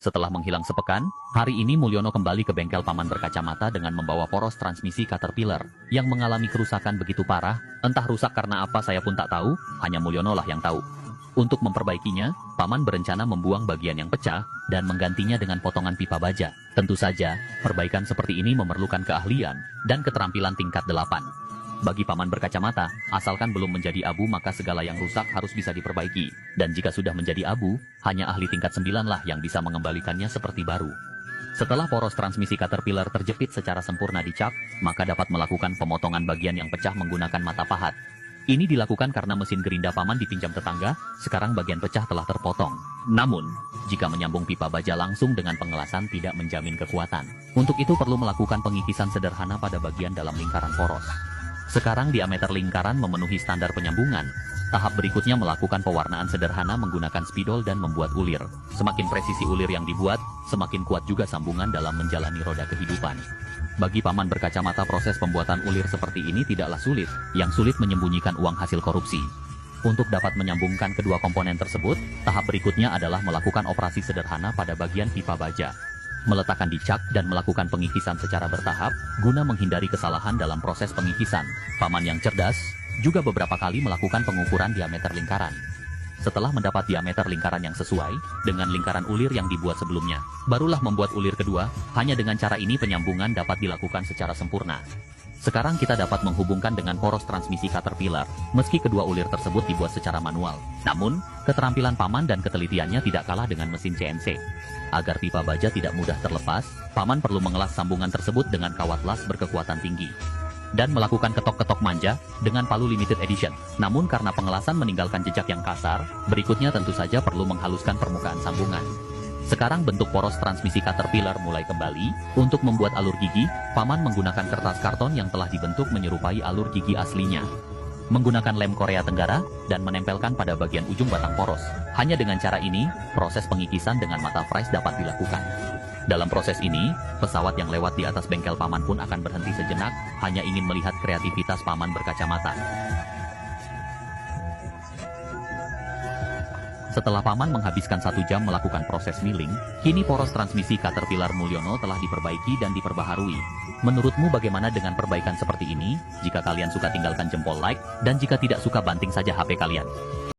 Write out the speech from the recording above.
Setelah menghilang sepekan, hari ini Mulyono kembali ke bengkel paman berkacamata dengan membawa poros transmisi Caterpillar yang mengalami kerusakan begitu parah. Entah rusak karena apa saya pun tak tahu, hanya Mulyono lah yang tahu. Untuk memperbaikinya, paman berencana membuang bagian yang pecah dan menggantinya dengan potongan pipa baja. Tentu saja, perbaikan seperti ini memerlukan keahlian dan keterampilan tingkat 8. Bagi paman berkacamata, asalkan belum menjadi abu maka segala yang rusak harus bisa diperbaiki. Dan jika sudah menjadi abu, hanya ahli tingkat 9 lah yang bisa mengembalikannya seperti baru. Setelah poros transmisi Caterpillar terjepit secara sempurna dicap, maka dapat melakukan pemotongan bagian yang pecah menggunakan mata pahat. Ini dilakukan karena mesin gerinda paman dipinjam tetangga, sekarang bagian pecah telah terpotong. Namun, jika menyambung pipa baja langsung dengan pengelasan tidak menjamin kekuatan. Untuk itu perlu melakukan pengikisan sederhana pada bagian dalam lingkaran poros. Sekarang diameter lingkaran memenuhi standar penyambungan. Tahap berikutnya melakukan pewarnaan sederhana menggunakan spidol dan membuat ulir. Semakin presisi ulir yang dibuat, semakin kuat juga sambungan dalam menjalani roda kehidupan. Bagi paman berkacamata proses pembuatan ulir seperti ini tidaklah sulit, yang sulit menyembunyikan uang hasil korupsi. Untuk dapat menyambungkan kedua komponen tersebut, tahap berikutnya adalah melakukan operasi sederhana pada bagian pipa baja. Meletakkan dicak dan melakukan pengikisan secara bertahap, guna menghindari kesalahan dalam proses pengikisan. Paman yang cerdas, juga beberapa kali melakukan pengukuran diameter lingkaran. Setelah mendapat diameter lingkaran yang sesuai, dengan lingkaran ulir yang dibuat sebelumnya, barulah membuat ulir kedua. Hanya dengan cara ini penyambungan dapat dilakukan secara sempurna. Sekarang kita dapat menghubungkan dengan poros transmisi Caterpillar, meski kedua ulir tersebut dibuat secara manual. Namun, keterampilan paman dan ketelitiannya tidak kalah dengan mesin CNC. Agar pipa baja tidak mudah terlepas, paman perlu mengelas sambungan tersebut dengan kawat las berkekuatan tinggi. Dan melakukan ketok-ketok manja dengan palu limited edition. Namun karena pengelasan meninggalkan jejak yang kasar, berikutnya tentu saja perlu menghaluskan permukaan sambungan. Sekarang bentuk poros transmisi Caterpillar mulai kembali. Untuk membuat alur gigi, paman menggunakan kertas karton yang telah dibentuk menyerupai alur gigi aslinya. Menggunakan lem Korea Tenggara, dan menempelkan pada bagian ujung batang poros. Hanya dengan cara ini, proses pengikisan dengan mata fries dapat dilakukan. Dalam proses ini, pesawat yang lewat di atas bengkel paman pun akan berhenti sejenak, hanya ingin melihat kreativitas paman berkacamata. Setelah paman menghabiskan 1 jam melakukan proses milling, kini poros transmisi Caterpillar Mulyono telah diperbaiki dan diperbaharui. Menurutmu bagaimana dengan perbaikan seperti ini? Jika kalian suka tinggalkan jempol like, dan jika tidak suka banting saja HP kalian.